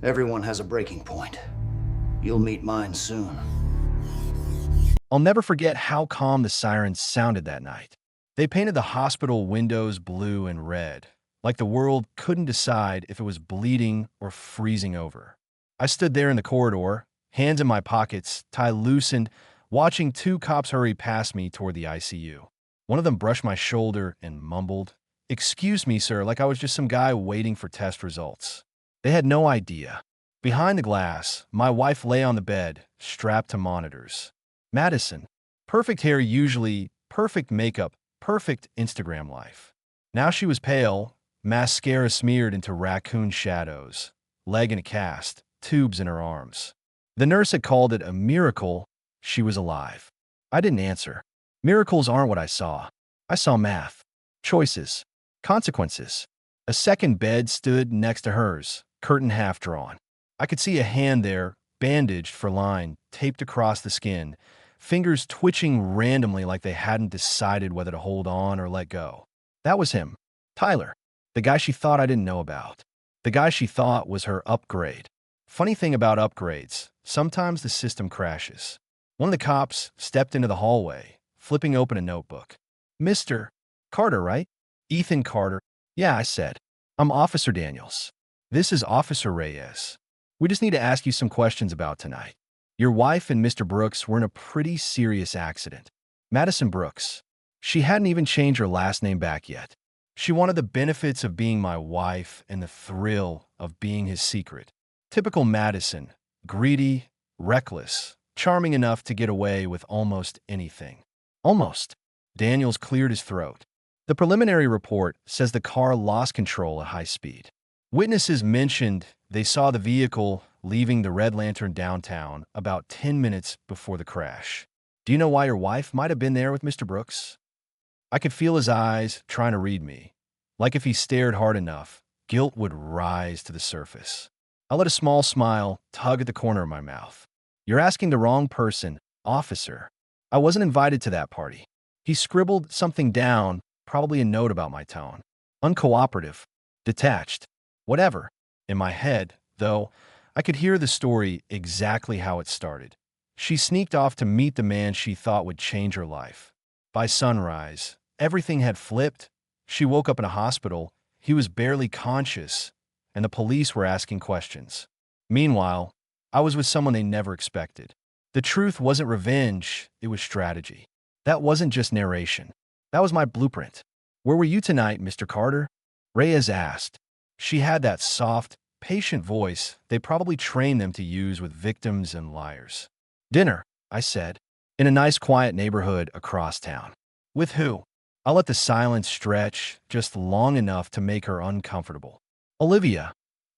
Everyone has a breaking point. You'll meet mine soon. I'll never forget how calm the sirens sounded that night. They painted the hospital windows blue and red, like the world couldn't decide if it was bleeding or freezing over. I stood there in the corridor, hands in my pockets, tie loosened, watching two cops hurry past me toward the ICU. One of them brushed my shoulder and mumbled, "Excuse me, sir," like I was just some guy waiting for test results. They had no idea. Behind the glass, my wife lay on the bed, strapped to monitors. Madison. Perfect hair usually, perfect makeup, perfect Instagram life. Now she was pale, mascara smeared into raccoon shadows, leg in a cast, tubes in her arms. The nurse had called it a miracle she was alive. I didn't answer. Miracles aren't what I saw. I saw math, choices, consequences. A second bed stood next to hers, curtain half drawn. I could see a hand there, bandaged for line, taped across the skin, fingers twitching randomly like they hadn't decided whether to hold on or let go. That was him, Tyler, the guy she thought I didn't know about, the guy she thought was her upgrade. Funny thing about upgrades, sometimes the system crashes. One of the cops stepped into the hallway, flipping open a notebook. "Mr. Carter, right? Ethan Carter." "Yeah," I said. "I'm Officer Daniels. This is Officer Reyes. We just need to ask you some questions about tonight. Your wife and Mr. Brooks were in a pretty serious accident." Madison Brooks. She hadn't even changed her last name back yet. She wanted the benefits of being my wife and the thrill of being his secret. Typical Madison, greedy, reckless, charming enough to get away with almost anything. Almost. Daniels cleared his throat. The preliminary report says the car lost control at high speed. Witnesses mentioned they saw the vehicle leaving the Red Lantern downtown about 10 minutes before the crash. Do you know why your wife might have been there with Mr. Brooks? I could feel his eyes trying to read me. Like if he stared hard enough, guilt would rise to the surface. I let a small smile tug at the corner of my mouth. "You're asking the wrong person, officer. I wasn't invited to that party." He scribbled something down, probably a note about my tone. Uncooperative, detached, whatever. In my head, though, I could hear the story exactly how it started. She sneaked off to meet the man she thought would change her life. By sunrise, everything had flipped. She woke up in a hospital, he was barely conscious, and the police were asking questions. Meanwhile, I was with someone they never expected. The truth wasn't revenge, it was strategy. That wasn't just narration. That was my blueprint. "Where were you tonight, Mr. Carter?" Reyes asked. She had that soft, patient voice they probably trained them to use with victims and liars. "Dinner," I said, "in a nice quiet neighborhood across town." "With who?" I let the silence stretch just long enough to make her uncomfortable. "Olivia,"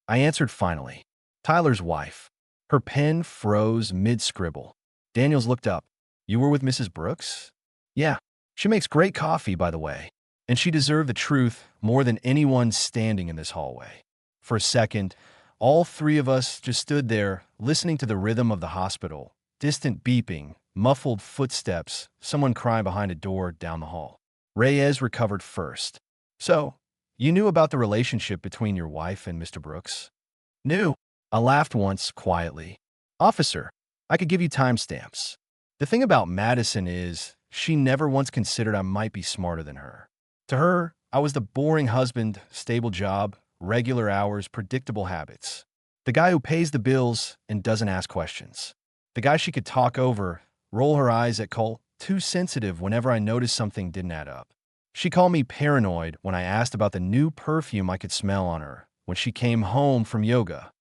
I answered finally. "Tyler's wife." Her pen froze mid-scribble. Daniels looked up. "You were with Mrs. Brooks?" "Yeah. She makes great coffee, by the way. And she deserved the truth more than anyone standing in this hallway." For a second, all three of us just stood there, listening to the rhythm of the hospital. Distant beeping, muffled footsteps, someone crying behind a door down the hall. Reyes recovered first. "So, you knew about the relationship between your wife and Mr. Brooks?" "Knew." I laughed once, quietly. "Officer, I could give you timestamps." The thing about Madison is, she never once considered I might be smarter than her. To her, I was the boring husband, stable job, regular hours, predictable habits. The guy who pays the bills and doesn't ask questions. The guy she could talk over, roll her eyes at, call too sensitive whenever I noticed something didn't add up. She called me paranoid when I asked about the new perfume I could smell on her when she came home from yoga.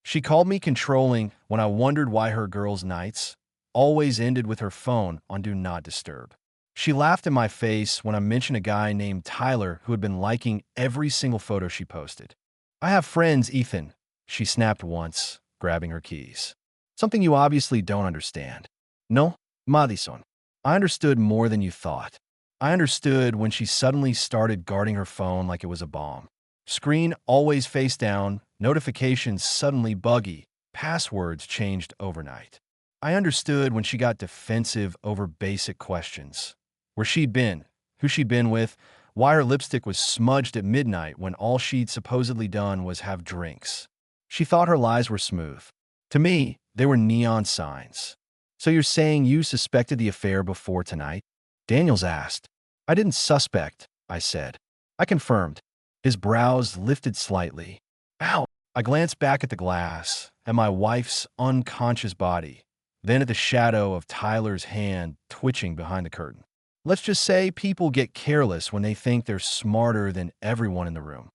She called me controlling when I wondered why her girls' nights always ended with her phone on Do Not Disturb. She laughed in my face when I mentioned a guy named Tyler who had been liking every single photo she posted. "I have friends, Ethan," she snapped once, grabbing her keys. "Something you obviously don't understand." "No, Madison. I understood more than you thought." I understood when she suddenly started guarding her phone like it was a bomb. Screen always face down, notifications suddenly buggy, passwords changed overnight. I understood when she got defensive over basic questions. Where she'd been, who she'd been with, why her lipstick was smudged at midnight when all she'd supposedly done was have drinks. She thought her lies were smooth. To me, they were neon signs. So you're saying you suspected the affair before tonight? Daniels asked. I didn't suspect, I said. I confirmed. His brows lifted slightly. Ow! I glanced back at the glass, at my wife's unconscious body, then at the shadow of Tyler's hand twitching behind the curtain. Let's just say people get careless when they think they're smarter than everyone in the room.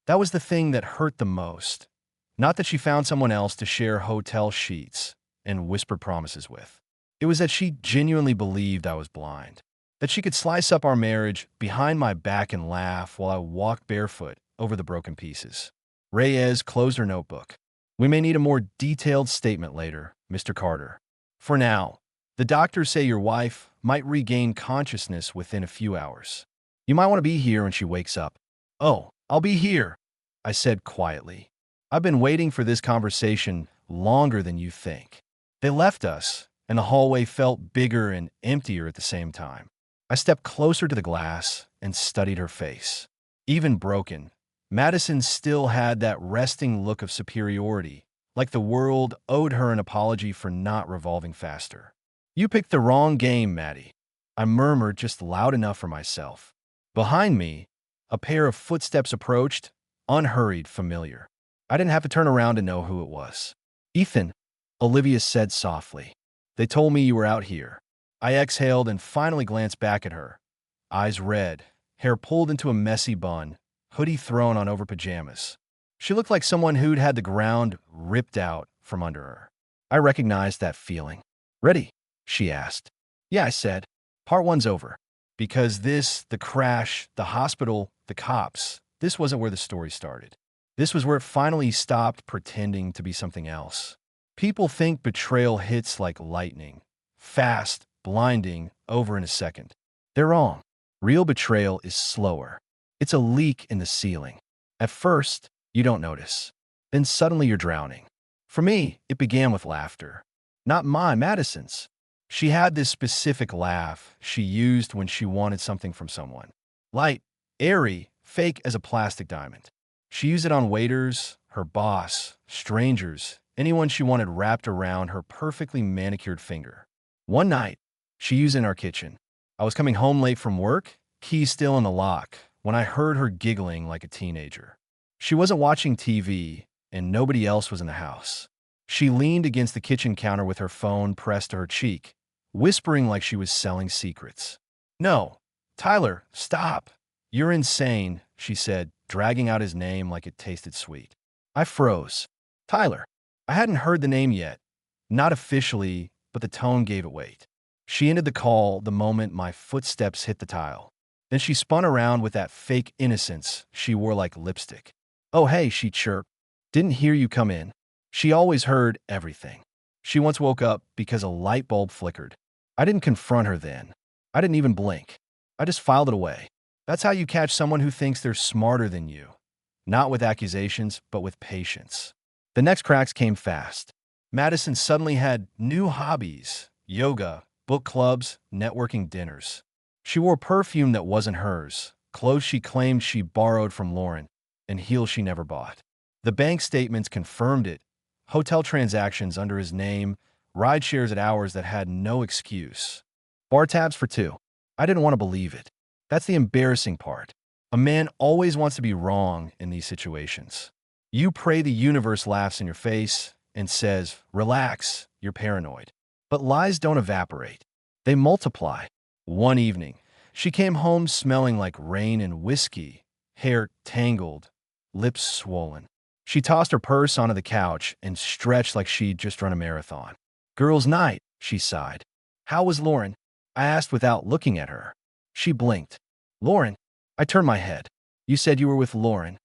That was the thing that hurt the most. Not that she found someone else to share hotel sheets and whisper promises with. It was that she genuinely believed I was blind. That she could slice up our marriage behind my back and laugh while I walked barefoot over the broken pieces. Reyes closed her notebook. We may need a more detailed statement later, Mr. Carter. For now, the doctors say your wife might regain consciousness within a few hours. You might want to be here when she wakes up. Oh, I'll be here, I said quietly. I've been waiting for this conversation longer than you think. They left us, and the hallway felt bigger and emptier at the same time. I stepped closer to the glass and studied her face. Even broken, Madison still had that resting look of superiority, like the world owed her an apology for not revolving faster. You picked the wrong game, Maddie, I murmured just loud enough for myself. Behind me, a pair of footsteps approached, unhurried, familiar. I didn't have to turn around to know who it was. Ethan, Olivia said softly. They told me you were out here. I exhaled and finally glanced back at her. Eyes red, hair pulled into a messy bun, hoodie thrown on over pajamas. She looked like someone who'd had the ground ripped out from under her. I recognized that feeling. Ready? She asked. Yeah, I said. Part one's over. Because this, the crash, the hospital, the cops, this wasn't where the story started. This was where it finally stopped pretending to be something else. People think betrayal hits like lightning. Fast, blinding, over in a second. They're wrong. Real betrayal is slower. It's a leak in the ceiling. At first, you don't notice. Then suddenly you're drowning. For me, it began with laughter. Not Madison's. She had this specific laugh she used when she wanted something from someone. Light, airy, fake as a plastic diamond. She used it on waiters, her boss, strangers, anyone she wanted wrapped around her perfectly manicured finger. One night, she used it in our kitchen. I was coming home late from work, key still in the lock, when I heard her giggling like a teenager. She wasn't watching TV, and nobody else was in the house. She leaned against the kitchen counter with her phone pressed to her cheek, whispering like she was selling secrets. No, Tyler, stop. You're insane, she said, dragging out his name like it tasted sweet. I froze. Tyler. I hadn't heard the name yet. Not officially, but the tone gave it weight. She ended the call the moment my footsteps hit the tile. Then she spun around with that fake innocence she wore like lipstick. Oh, hey, she chirped. Didn't hear you come in. She always heard everything. She once woke up because a light bulb flickered. I didn't confront her then. I didn't even blink. I just filed it away. That's how you catch someone who thinks they're smarter than you. Not with accusations, but with patience. The next cracks came fast. Madison suddenly had new hobbies, yoga, book clubs, networking dinners. She wore perfume that wasn't hers, clothes she claimed she borrowed from Lauren, and heels she never bought. The bank statements confirmed it. Hotel transactions under his name, ride shares at hours that had no excuse. Bar tabs for two. I didn't want to believe it. That's the embarrassing part. A man always wants to be wrong in these situations. You pray the universe laughs in your face and says, relax, you're paranoid. But lies don't evaporate. They multiply. One evening, she came home smelling like rain and whiskey, hair tangled, lips swollen. She tossed her purse onto the couch and stretched like she'd just run a marathon. Girls' night, she sighed. How was Lauren? I asked without looking at her. She blinked. Lauren? I turned my head. You said you were with Lauren.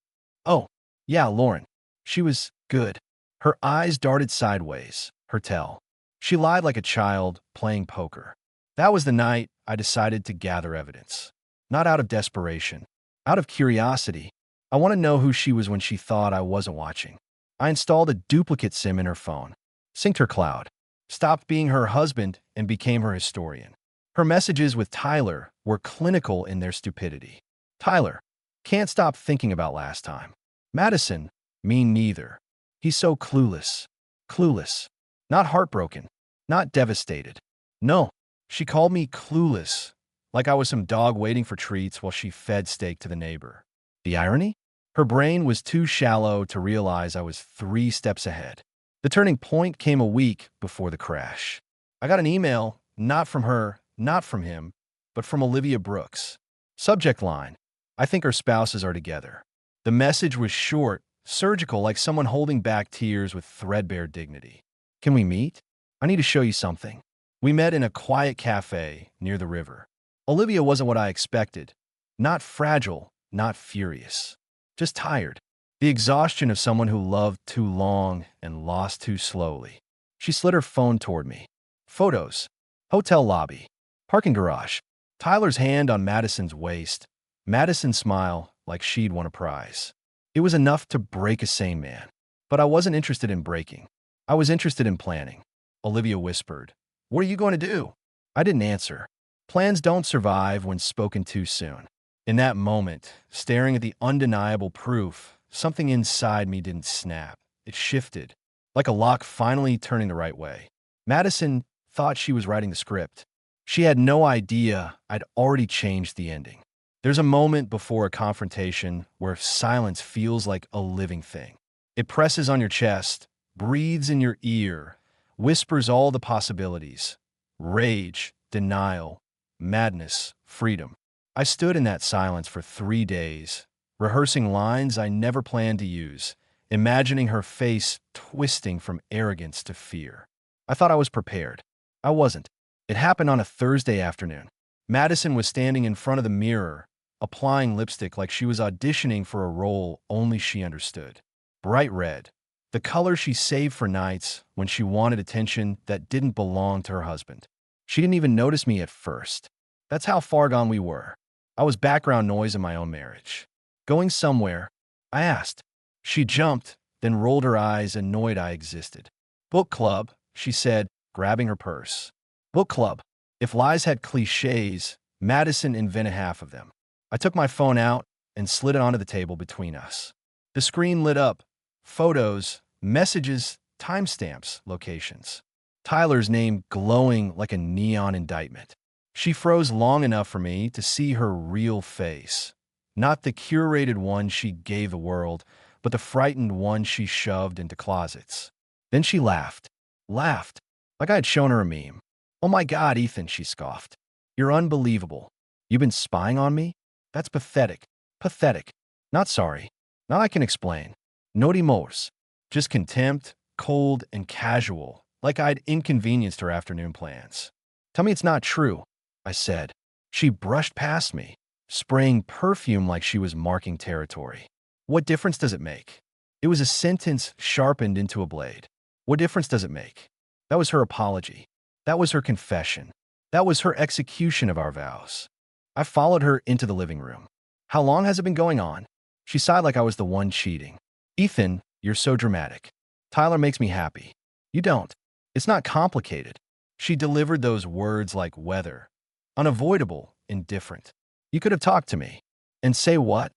Oh, yeah, Lauren. She was good. Her eyes darted sideways, her tell. She lied like a child playing poker. That was the night I decided to gather evidence. Not out of desperation, out of curiosity. I want to know who she was when she thought I wasn't watching. I installed a duplicate SIM in her phone, synced her cloud, stopped being her husband and became her historian. Her messages with Tyler were clinical in their stupidity. Tyler, can't stop thinking about last time. Madison, me neither. He's so clueless. Clueless. Not heartbroken. Not devastated. No, she called me clueless, like I was some dog waiting for treats while she fed steak to the neighbor. The irony? Her brain was too shallow to realize I was 3 steps ahead. The turning point came a week before the crash. I got an email, not from her, not from him, but from Olivia Brooks. Subject line: I think our spouses are together. The message was short, surgical, like someone holding back tears with threadbare dignity. Can we meet? I need to show you something. We met in a quiet cafe near the river. Olivia wasn't what I expected. Not fragile, not furious. Just tired. The exhaustion of someone who loved too long and lost too slowly. She slid her phone toward me. Photos. Hotel lobby. Parking garage. Tyler's hand on Madison's waist. Madison's smile like she'd won a prize. It was enough to break a sane man. But I wasn't interested in breaking. I was interested in planning. Olivia whispered, "What are you going to do?" I didn't answer. Plans don't survive when spoken too soon. In that moment, staring at the undeniable proof, something inside me didn't snap. It shifted, like a lock finally turning the right way. Madison thought she was writing the script. She had no idea I'd already changed the ending. There's a moment before a confrontation where silence feels like a living thing. It presses on your chest, breathes in your ear, whispers all the possibilities: rage, denial, madness, freedom. I stood in that silence for 3 days, rehearsing lines I never planned to use, imagining her face twisting from arrogance to fear. I thought I was prepared. I wasn't. It happened on a Thursday afternoon. Madison was standing in front of the mirror, applying lipstick like she was auditioning for a role only she understood. Bright red, the color she saved for nights when she wanted attention that didn't belong to her husband. She didn't even notice me at first. That's how far gone we were. I was background noise in my own marriage. Going somewhere? I asked. She jumped, then rolled her eyes, annoyed I existed. Book club, she said, grabbing her purse. Book club. If lies had cliches, Madison invented half of them. I took my phone out and slid it onto the table between us. The screen lit up. Photos, messages, timestamps, locations. Tyler's name glowing like a neon indictment. She froze long enough for me to see her real face. Not the curated one she gave the world, but the frightened one she shoved into closets. Then she laughed. Laughed. Like I had shown her a meme. "Oh my God, Ethan," she scoffed. "You're unbelievable. You've been spying on me? That's pathetic. Pathetic. Not sorry. Now I can explain. No remorse. Just contempt, cold and casual, like I'd inconvenienced her afternoon plans. Tell me it's not true," I said. She brushed past me, spraying perfume like she was marking territory. "What difference does it make?" It was a sentence sharpened into a blade. What difference does it make? That was her apology. That was her confession. That was her execution of our vows. I followed her into the living room. "How long has it been going on?" She sighed like I was the one cheating. "Ethan, you're so dramatic. Tyler makes me happy. You don't. It's not complicated." She delivered those words like weather. Unavoidable, indifferent. "You could have talked to me." "And say what?"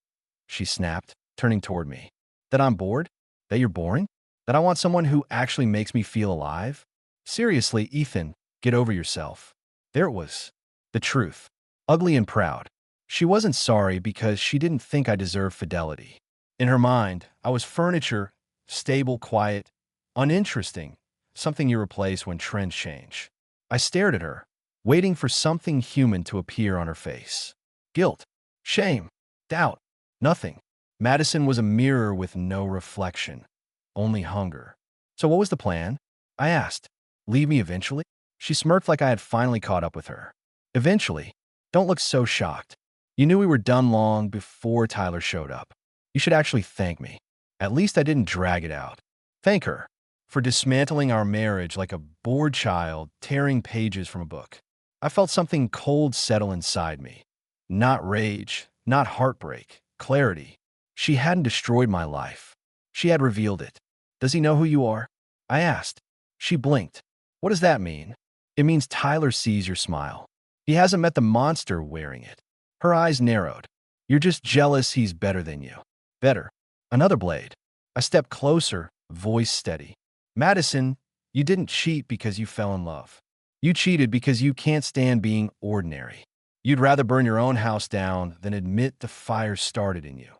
she snapped, turning toward me. "That I'm bored? That you're boring? That I want someone who actually makes me feel alive? Seriously, Ethan, get over yourself." There it was. The truth. Ugly and proud. She wasn't sorry because she didn't think I deserved fidelity. In her mind, I was furniture, stable, quiet, uninteresting, something you replace when trends change. I stared at her, waiting for something human to appear on her face. Guilt, shame, doubt, nothing. Madison was a mirror with no reflection, only hunger. "So what was the plan?" I asked. "Leave me eventually?" She smirked like I had finally caught up with her. "Eventually? Don't look so shocked. You knew we were done long before Tyler showed up. You should actually thank me. At least I didn't drag it out. Thank her for dismantling our marriage like a bored child tearing pages from a book." I felt something cold settle inside me. Not rage, not heartbreak, clarity. She hadn't destroyed my life. She had revealed it. "Does he know who you are?" I asked. She blinked. "What does that mean?" "It means Tyler sees your smile. He hasn't met the monster wearing it." Her eyes narrowed. "You're just jealous he's better than you." "Better." Another blade. I stepped closer, voice steady. Madison, you didn't cheat because you fell in love. You cheated because you can't stand being ordinary. You'd rather burn your own house down than admit the fire started in you.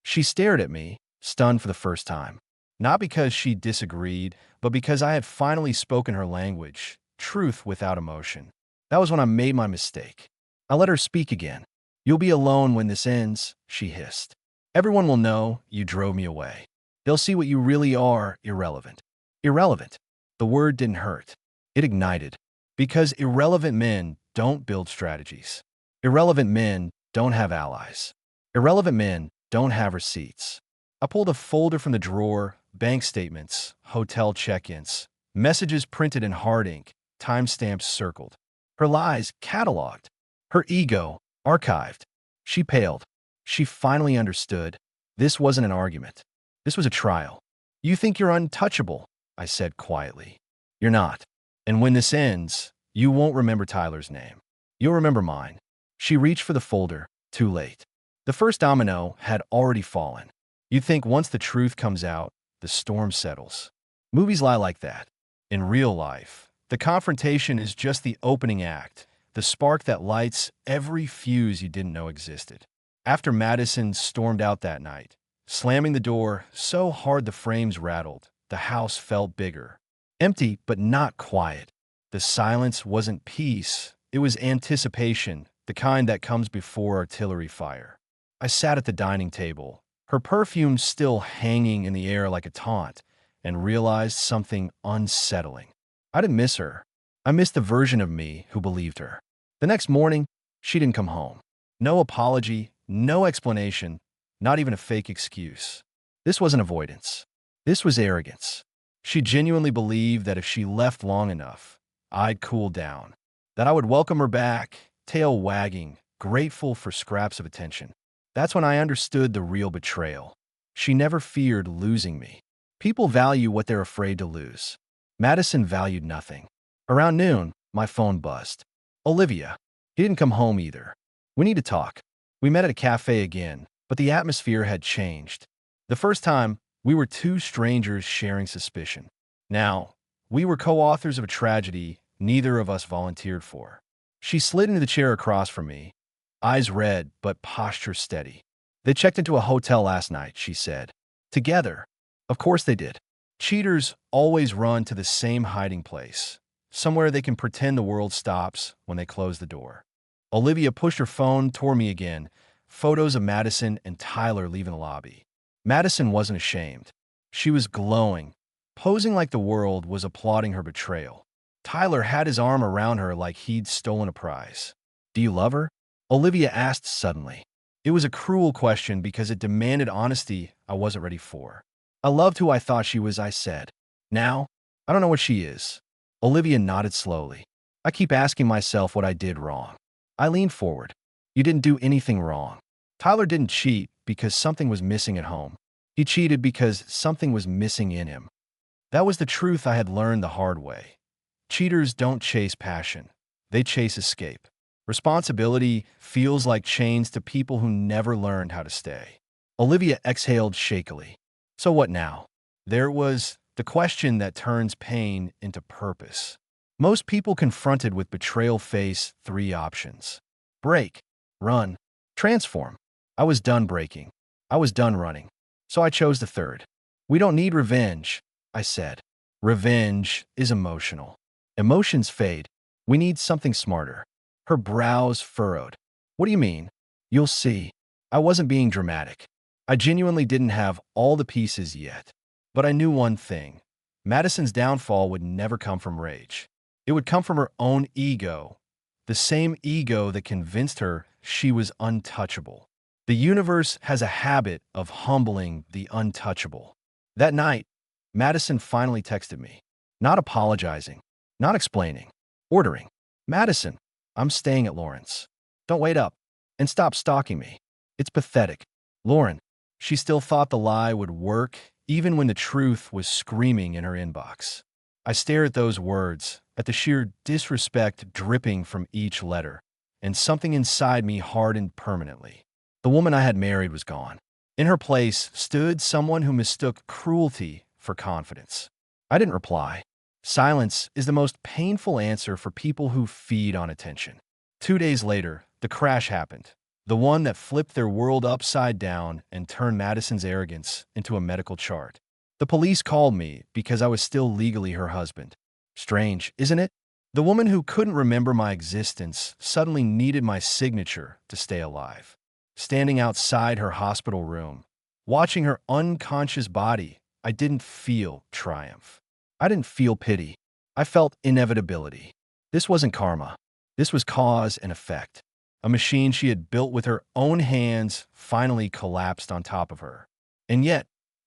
She stared at me, stunned for the first time. Not because she disagreed, but because I had finally spoken her language, truth without emotion. That was when I made my mistake. I let her speak again. You'll be alone when this ends, she hissed. Everyone will know you drove me away. They'll see what you really are, irrelevant. Irrelevant. The word didn't hurt. It ignited. Because irrelevant men don't build strategies. Irrelevant men don't have allies. Irrelevant men don't have receipts. I pulled a folder from the drawer, bank statements, hotel check-ins, messages printed in hard ink, timestamps circled. Her lies cataloged. Her ego archived. She paled. She finally understood. This wasn't an argument. This was a trial. You think you're untouchable, I said quietly. You're not. And when this ends, you won't remember Tyler's name. You'll remember mine. She reached for the folder, too late. The first domino had already fallen. You'd think once the truth comes out, the storm settles. Movies lie like that. In real life, the confrontation is just the opening act, the spark that lights every fuse you didn't know existed. After Madison stormed out that night, slamming the door so hard the frames rattled, the house felt bigger. Empty, but not quiet. The silence wasn't peace. It was anticipation, the kind that comes before artillery fire. I sat at the dining table, her perfume still hanging in the air like a taunt, and realized something unsettling. I didn't miss her. I missed the version of me who believed her. The next morning, she didn't come home. No apology, no explanation, not even a fake excuse. This wasn't avoidance. This was arrogance. She genuinely believed that if she left long enough, I'd cool down, that I would welcome her back, tail wagging, grateful for scraps of attention. That's when I understood the real betrayal. She never feared losing me. People value what they're afraid to lose. Madison valued nothing. Around noon, my phone buzzed. Olivia. He didn't come home either. We need to talk. We met at a cafe again, but the atmosphere had changed. The first time, we were two strangers sharing suspicion. Now, we were co-authors of a tragedy neither of us volunteered for. She slid into the chair across from me, eyes red but posture steady. They checked into a hotel last night, she said. Together. Of course they did. Cheaters always run to the same hiding place, somewhere they can pretend the world stops when they close the door. Olivia pushed her phone toward me again, photos of Madison and Tyler leaving the lobby. Madison wasn't ashamed. She was glowing, posing like the world was applauding her betrayal. Tyler had his arm around her like he'd stolen a prize. Do you love her? Olivia asked suddenly. It was a cruel question because it demanded honesty I wasn't ready for. I loved who I thought she was, I said. Now, I don't know what she is. Olivia nodded slowly. I keep asking myself what I did wrong. I leaned forward. You didn't do anything wrong. Tyler didn't cheat because something was missing at home. He cheated because something was missing in him. That was the truth I had learned the hard way. Cheaters don't chase passion. They chase escape. Responsibility feels like chains to people who never learned how to stay. Olivia exhaled shakily. So what now? There it was, the question that turns pain into purpose. Most people confronted with betrayal face three options. Break, run, transform. I was done breaking. I was done running. So I chose the third. We don't need revenge, I said. Revenge is emotional. Emotions fade. We need something smarter. Her brows furrowed. What do you mean? You'll see. I wasn't being dramatic. I genuinely didn't have all the pieces yet. But I knew one thing. Madison's downfall would never come from rage. It would come from her own ego, the same ego that convinced her she was untouchable. The universe has a habit of humbling the untouchable. That night, Madison finally texted me, not apologizing, not explaining, ordering. Madison, I'm staying at Lauren's. Don't wait up and stop stalking me. It's pathetic. Lauren, she still thought the lie would work even when the truth was screaming in her inbox. I stared at those words, at the sheer disrespect dripping from each letter, and something inside me hardened permanently. The woman I had married was gone. In her place stood someone who mistook cruelty for confidence. I didn't reply. Silence is the most painful answer for people who feed on attention. 2 days later, the crash happened. The one that flipped their world upside down and turned Madison's arrogance into a medical chart. The police called me because I was still legally her husband. Strange, isn't it? The woman who couldn't remember my existence suddenly needed my signature to stay alive. Standing outside her hospital room, watching her unconscious body, I didn't feel triumph. I didn't feel pity. I felt inevitability. This wasn't karma. This was cause and effect. A machine she had built with her own hands finally collapsed on top of her. And yet,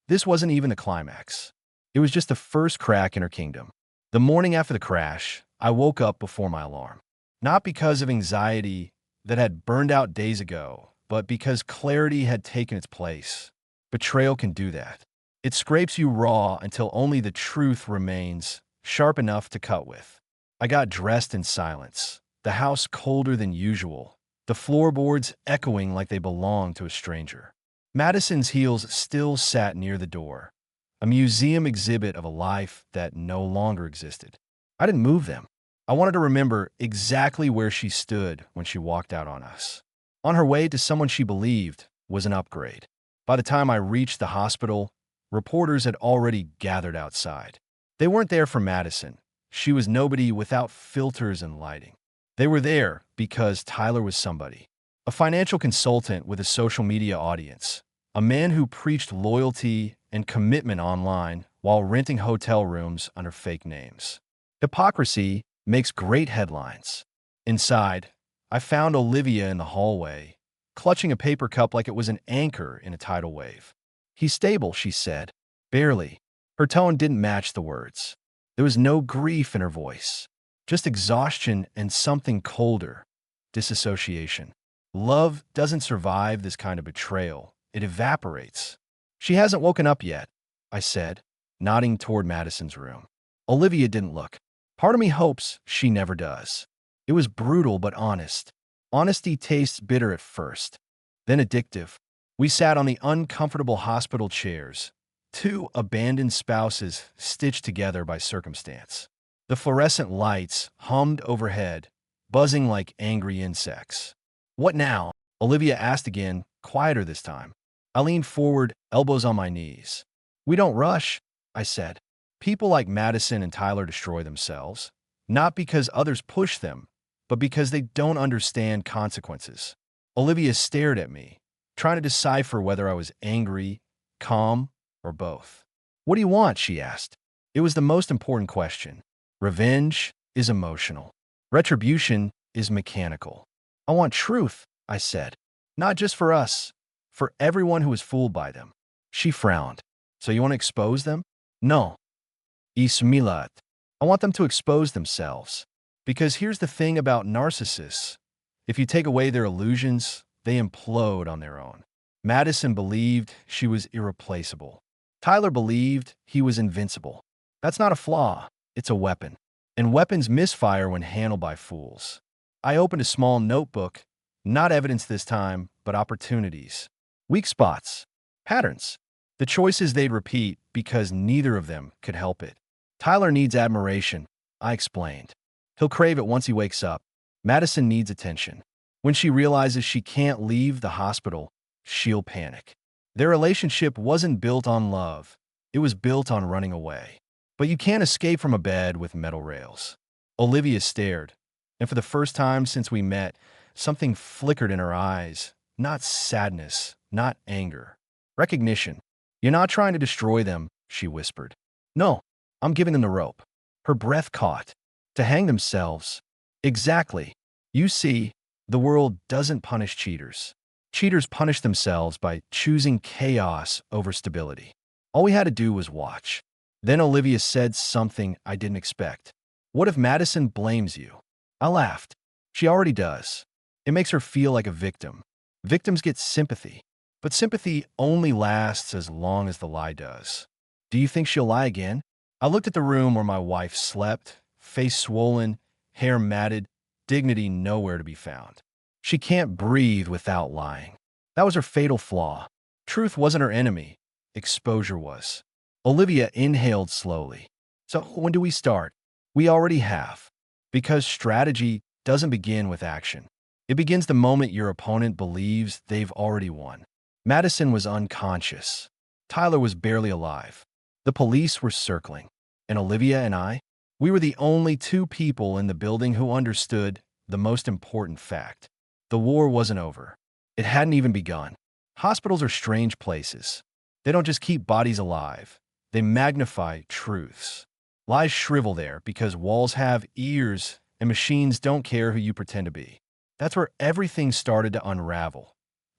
this wasn't even the climax. It was just the first crack in her kingdom. The morning after the crash, I woke up before my alarm. Not because of anxiety that had burned out days ago, but because clarity had taken its place. Betrayal can do that. It scrapes you raw until only the truth remains, sharp enough to cut with. I got dressed in silence, the house colder than usual, the floorboards echoing like they belonged to a stranger. Madison's heels still sat near the door, a museum exhibit of a life that no longer existed. I didn't move them. I wanted to remember exactly where she stood when she walked out on us. On her way to someone she believed was an upgrade. By the time I reached the hospital, reporters had already gathered outside. They weren't there for Madison. She was nobody without filters and lighting. They were there because Tyler was somebody. A financial consultant with a social media audience. A man who preached loyalty and commitment online while renting hotel rooms under fake names. Hypocrisy makes great headlines. Inside, I found Olivia in the hallway, clutching a paper cup like it was an anchor in a tidal wave. "He's stable," she said. Barely. Her tone didn't match the words. There was no grief in her voice, just exhaustion and something colder, disassociation. Love doesn't survive this kind of betrayal. It evaporates. "She hasn't woken up yet," I said, nodding toward Madison's room. Olivia didn't look. Part of me hopes she never does. It was brutal but honest. Honesty tastes bitter at first, then addictive. We sat on the uncomfortable hospital chairs, two abandoned spouses stitched together by circumstance. The fluorescent lights hummed overhead, buzzing like angry insects. "What now?" Olivia asked again, quieter this time. I leaned forward, elbows on my knees. "We don't rush," I said. People like Madison and Tyler destroy themselves, not because others push them, but because they don't understand consequences. Olivia stared at me, trying to decipher whether I was angry, calm, or both. "What do you want?" she asked. It was the most important question. Revenge is emotional. Retribution is mechanical. "I want truth," I said. "Not just for us, for everyone who was fooled by them." She frowned. "So you want to expose them?" "No. Ismilat. I want them to expose themselves. Because here's the thing about narcissists. If you take away their illusions, they implode on their own." Madison believed she was irreplaceable. Tyler believed he was invincible. That's not a flaw, it's a weapon. And weapons misfire when handled by fools. I opened a small notebook, not evidence this time, but opportunities. Weak spots, patterns, the choices they'd repeat because neither of them could help it. "Tyler needs admiration," I explained. "He'll crave it once he wakes up. Madison needs attention. When she realizes she can't leave the hospital, she'll panic." Their relationship wasn't built on love. It was built on running away. But you can't escape from a bed with metal rails. Olivia stared, and for the first time since we met, something flickered in her eyes. Not sadness, not anger. Recognition. "You're not trying to destroy them," she whispered. "No, I'm giving them the rope." Her breath caught. "To hang themselves." "Exactly. You see, the world doesn't punish cheaters. Cheaters punish themselves by choosing chaos over stability." All we had to do was watch. Then Olivia said something I didn't expect. "What if Madison blames you?" I laughed. "She already does. It makes her feel like a victim. Victims get sympathy, but sympathy only lasts as long as the lie does." "Do you think she'll lie again?" I looked at the room where my wife slept, face swollen, hair matted, dignity nowhere to be found. She can't breathe without lying. That was her fatal flaw. Truth wasn't her enemy. Exposure was. Olivia inhaled slowly. So when do we start? We already have. Because strategy doesn't begin with action. It begins the moment your opponent believes they've already won. Madison was unconscious. Tyler was barely alive. The police were circling. And Olivia and I, we were the only two people in the building who understood the most important fact. The war wasn't over. It hadn't even begun. Hospitals are strange places. They don't just keep bodies alive. They magnify truths. Lies shrivel there because walls have ears and machines don't care who you pretend to be. That's where everything started to unravel.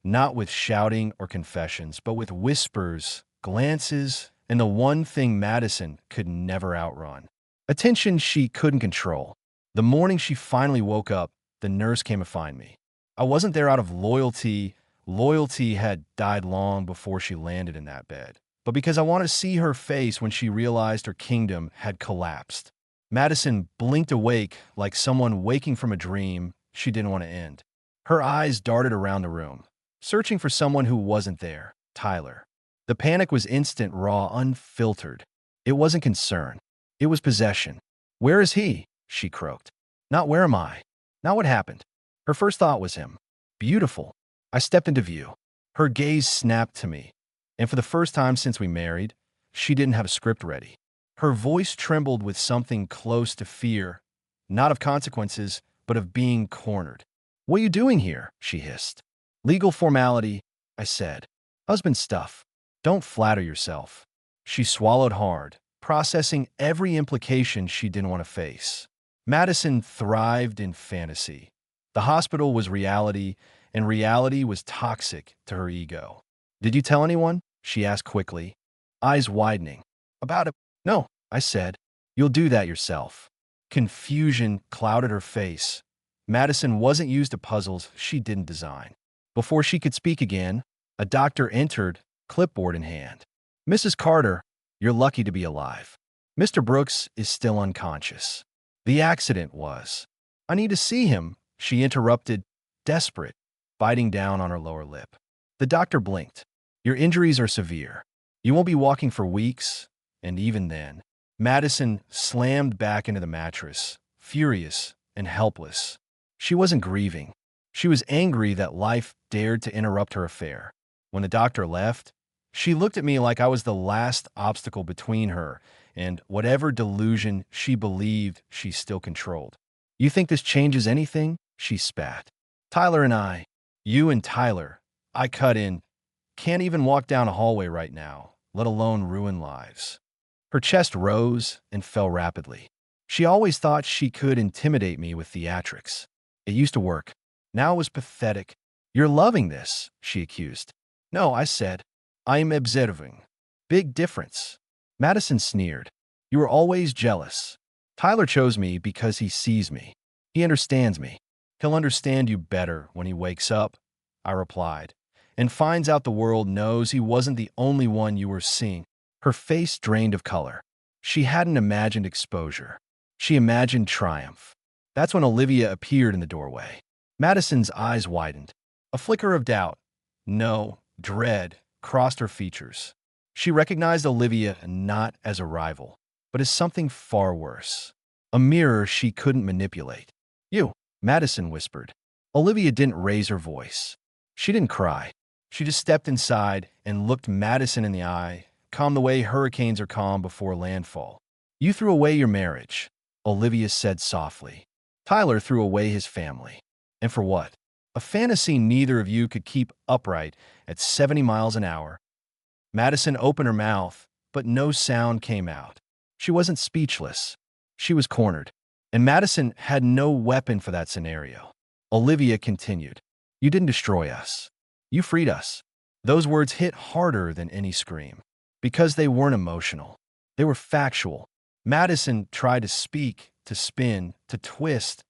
Not with shouting or confessions, but with whispers, glances, and the one thing Madison could never outrun. Attention she couldn't control. The morning she finally woke up, the nurse came to find me. I wasn't there out of loyalty. Loyalty had died long before she landed in that bed. But because I wanted to see her face when she realized her kingdom had collapsed. Madison blinked awake like someone waking from a dream she didn't want to end. Her eyes darted around the room, searching for someone who wasn't there, Tyler. The panic was instant, raw, unfiltered. It wasn't concern. It was possession. Where is he? She croaked. Not where am I? Not what happened. Her first thought was him. Beautiful. I stepped into view. Her gaze snapped to me. And for the first time since we married, she didn't have a script ready. Her voice trembled with something close to fear, not of consequences, but of being cornered. What are you doing here? She hissed. Legal formality, I said. Husband stuff. Don't flatter yourself. She swallowed hard, processing every implication she didn't want to face. Madison thrived in fantasy. The hospital was reality, and reality was toxic to her ego. Did you tell anyone? She asked quickly, eyes widening. About it? No, I said. You'll do that yourself. Confusion clouded her face. Madison wasn't used to puzzles she didn't design. Before she could speak again, a doctor entered, clipboard in hand. Mrs. Carter, you're lucky to be alive. Mr. Brooks is still unconscious. The accident was. I need to see him, she interrupted, desperate, biting down on her lower lip. The doctor blinked. Your injuries are severe. You won't be walking for weeks, and even then. Madison slammed back into the mattress, furious and helpless. She wasn't grieving. She was angry that life dared to interrupt her affair. When the doctor left, she looked at me like I was the last obstacle between her and whatever delusion she believed she still controlled. You think this changes anything? She spat. Tyler and I, you and Tyler, I cut in, can't even walk down a hallway right now, let alone ruin lives. Her chest rose and fell rapidly. She always thought she could intimidate me with theatrics. It used to work. Now it was pathetic. You're loving this, she accused. No, I said. I'm observing. Big difference. Madison sneered. You were always jealous. Tyler chose me because he sees me. He understands me. He'll understand you better when he wakes up, I replied, and finds out the world knows he wasn't the only one you were seeing. Her face drained of color. She hadn't imagined exposure. She imagined triumph. That's when Olivia appeared in the doorway. Madison's eyes widened. A flicker of doubt, no, dread, crossed her features. She recognized Olivia not as a rival, but as something far worse. A mirror she couldn't manipulate. You, Madison whispered. Olivia didn't raise her voice. She didn't cry. She just stepped inside and looked Madison in the eye, calm the way hurricanes are calm before landfall. You threw away your marriage, Olivia said softly. Tyler threw away his family. And for what? A fantasy neither of you could keep upright at 70 miles an hour. Madison opened her mouth, but no sound came out. She wasn't speechless. She was cornered. And Madison had no weapon for that scenario. Olivia continued. You didn't destroy us. You freed us. Those words hit harder than any scream. Because they weren't emotional. They were factual. Madison tried to speak, to spin, to twist,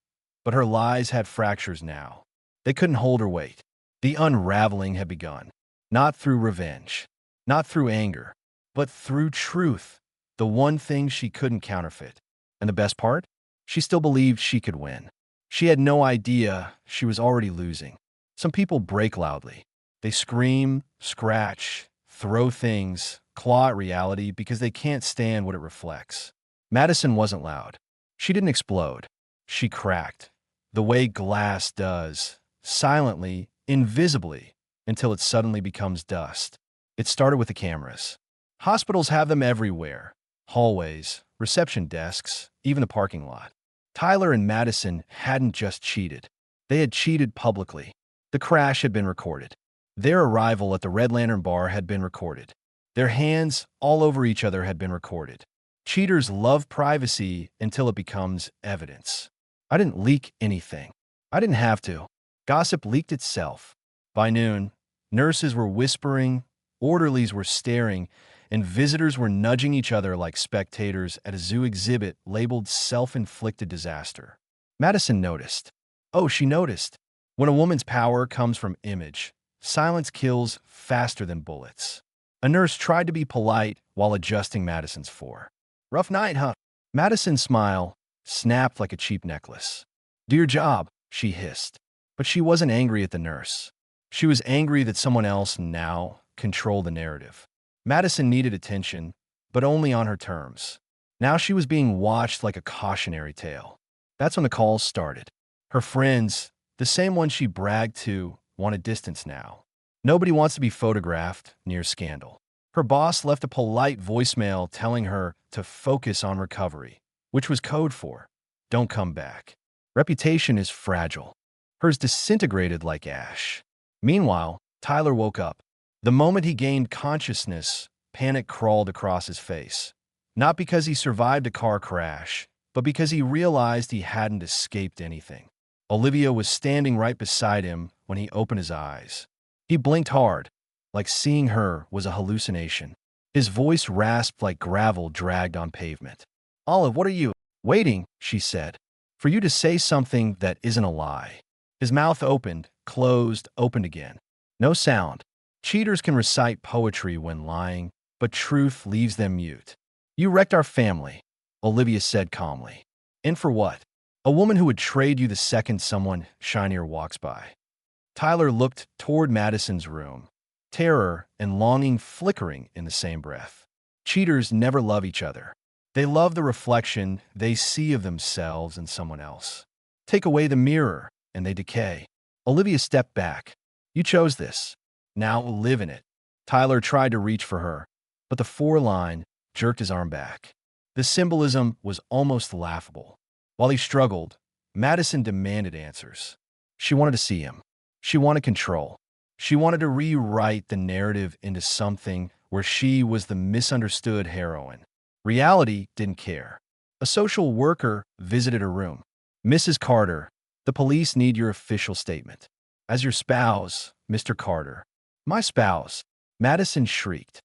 but her lies had fractures now. They couldn't hold her weight. The unraveling had begun. Not through revenge. Not through anger. But through truth. The one thing she couldn't counterfeit. And the best part? She still believed she could win. She had no idea she was already losing. Some people break loudly. They scream, scratch, throw things, claw at reality because they can't stand what it reflects. Madison wasn't loud. She didn't explode. She cracked, the way glass does, silently, invisibly, until it suddenly becomes dust. It started with the cameras. Hospitals have them everywhere. Hallways, reception desks, even the parking lot. Tyler and Madison hadn't just cheated. They had cheated publicly. The crash had been recorded. Their arrival at the Red Lantern bar had been recorded. Their hands all over each other had been recorded. Cheaters love privacy until it becomes evidence. I didn't leak anything. I didn't have to. Gossip leaked itself. By noon, nurses were whispering, orderlies were staring, and visitors were nudging each other like spectators at a zoo exhibit labeled self-inflicted disaster. Madison noticed. Oh, she noticed. When a woman's power comes from image, silence kills faster than bullets. A nurse tried to be polite while adjusting Madison's fore. Rough night, huh? Madison's smile snapped like a cheap necklace. Do your job, she hissed. But she wasn't angry at the nurse. She was angry that someone else now controlled the narrative. Madison needed attention, but only on her terms. Now she was being watched like a cautionary tale. That's when the calls started. Her friends, the same ones she bragged to, wanted distance now. Nobody wants to be photographed near scandal. Her boss left a polite voicemail telling her to focus on recovery, which was code for, don't come back. Reputation is fragile. Hers disintegrated like ash. Meanwhile, Tyler woke up. The moment he gained consciousness, panic crawled across his face. Not because he survived a car crash, but because he realized he hadn't escaped anything. Olivia was standing right beside him when he opened his eyes. He blinked hard, like seeing her was a hallucination. His voice rasped like gravel dragged on pavement. Olive, what are you? Waiting, she said, for you to say something that isn't a lie. His mouth opened, closed, opened again. No sound. Cheaters can recite poetry when lying, but truth leaves them mute. You wrecked our family, Olivia said calmly. And for what? A woman who would trade you the second someone shinier walks by. Tyler looked toward Madison's room, terror and longing flickering in the same breath. Cheaters never love each other. They love the reflection they see of themselves in someone else. Take away the mirror, and they decay. Olivia stepped back. You chose this. Now live in it. Tyler tried to reach for her, but the four-line jerked his arm back. The symbolism was almost laughable. While he struggled, Madison demanded answers. She wanted to see him. She wanted control. She wanted to rewrite the narrative into something where she was the misunderstood heroine. Reality didn't care. A social worker visited her room. Mrs. Carter, the police need your official statement. As your spouse, Mr. Carter. My spouse, Madison shrieked.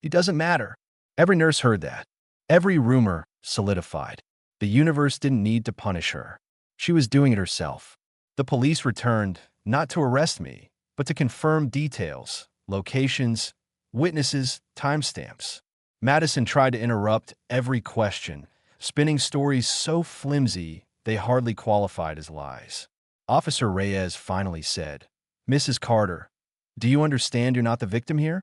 It doesn't matter. Every nurse heard that. Every rumor solidified. The universe didn't need to punish her. She was doing it herself. The police returned, not to arrest me, but to confirm details, locations, witnesses, timestamps. Madison tried to interrupt every question, spinning stories so flimsy they hardly qualified as lies. Officer Reyes finally said, Mrs. Carter, do you understand you're not the victim here?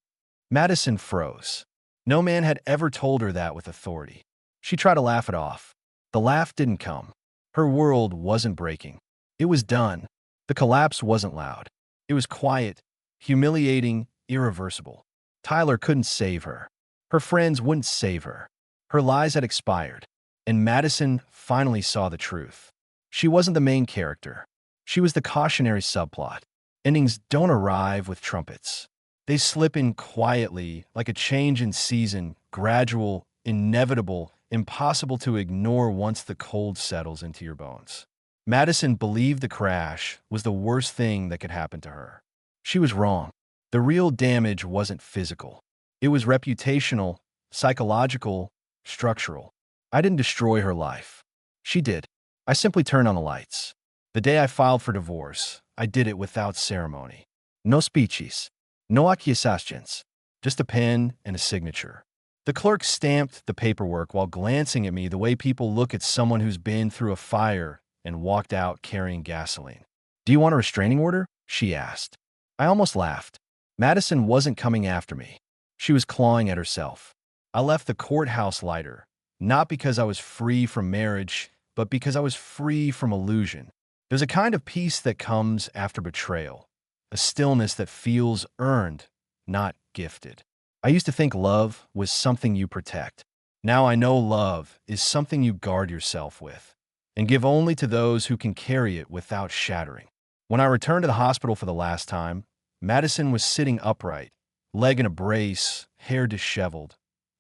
Madison froze. No man had ever told her that with authority. She tried to laugh it off. The laugh didn't come. Her world wasn't breaking. It was done. The collapse wasn't loud. It was quiet, humiliating, irreversible. Tyler couldn't save her. Her friends wouldn't save her. Her lies had expired. And Madison finally saw the truth. She wasn't the main character. She was the cautionary subplot. Endings don't arrive with trumpets. They slip in quietly, like a change in season, gradual, inevitable, impossible to ignore once the cold settles into your bones. Madison believed the crash was the worst thing that could happen to her. She was wrong. The real damage wasn't physical. It was reputational, psychological, structural. I didn't destroy her life. She did. I simply turned on the lights. The day I filed for divorce, I did it without ceremony. No speeches. No accusations. Just a pen and a signature. The clerk stamped the paperwork while glancing at me the way people look at someone who's been through a fire and walked out carrying gasoline. Do you want a restraining order? She asked. I almost laughed. Madison wasn't coming after me. She was clawing at herself. I left the courthouse lighter, not because I was free from marriage, but because I was free from illusion. There's a kind of peace that comes after betrayal, a stillness that feels earned, not gifted. I used to think love was something you protect. Now I know love is something you guard yourself with and give only to those who can carry it without shattering. When I returned to the hospital for the last time, Madison was sitting upright, leg in a brace, hair disheveled,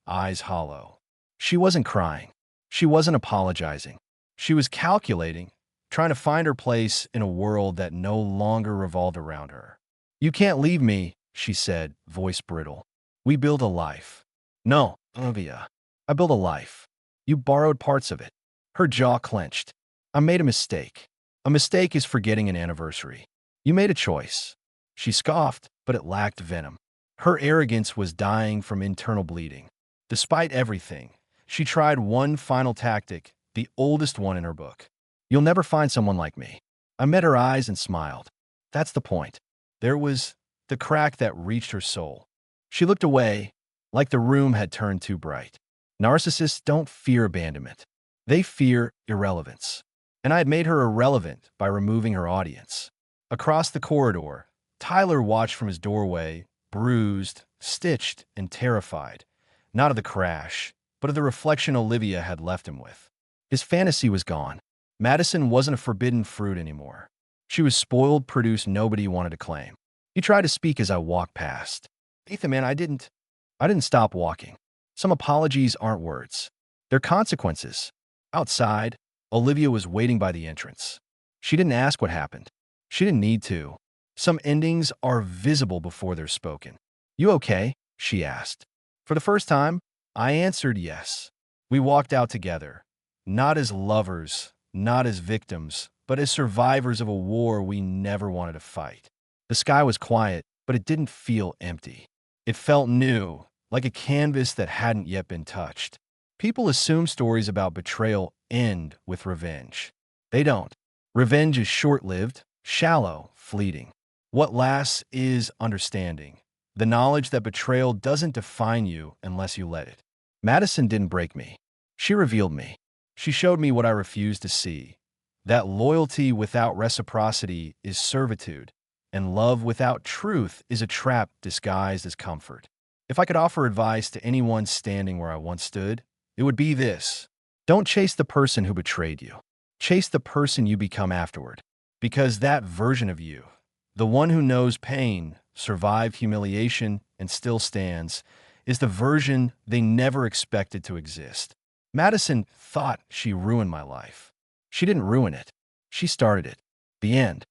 eyes hollow. She wasn't crying. She wasn't apologizing. She was calculating, trying to find her place in a world that no longer revolved around her. "You can't leave me," she said, voice brittle. "We build a life." "No, Olivia. I built a life. You borrowed parts of it." Her jaw clenched. "I made a mistake. A mistake is forgetting an anniversary. You made a choice." She scoffed, but it lacked venom. Her arrogance was dying from internal bleeding. Despite everything, she tried one final tactic, the oldest one in her book. "You'll never find someone like me." I met her eyes and smiled. That's the point. There was the crack that reached her soul. She looked away, like the room had turned too bright. Narcissists don't fear abandonment. They fear irrelevance. And I had made her irrelevant by removing her audience. Across the corridor, Tyler watched from his doorway, bruised, stitched, and terrified, not of the crash, but of the reflection Olivia had left him with. His fantasy was gone. Madison wasn't a forbidden fruit anymore. She was spoiled produce nobody wanted to claim. He tried to speak as I walked past. "Ethan, man, I didn't stop walking. Some apologies aren't words. They're consequences." Outside, Olivia was waiting by the entrance. She didn't ask what happened. She didn't need to. Some endings are visible before they're spoken. "You okay?" she asked. For the first time, I answered yes. We walked out together, not as lovers, not as victims, but as survivors of a war we never wanted to fight. The sky was quiet, but it didn't feel empty. It felt new, like a canvas that hadn't yet been touched. People assume stories about betrayal end with revenge. They don't. Revenge is short-lived, shallow, fleeting. What lasts is understanding, the knowledge that betrayal doesn't define you unless you let it. Madison didn't break me. She revealed me. She showed me what I refused to see, that loyalty without reciprocity is servitude, and love without truth is a trap disguised as comfort. If I could offer advice to anyone standing where I once stood, it would be this: don't chase the person who betrayed you. Chase the person you become afterward. Because that version of you, the one who knows pain, survived humiliation, and still stands, is the version they never expected to exist. Madison thought she ruined my life. She didn't ruin it. She started it. The end.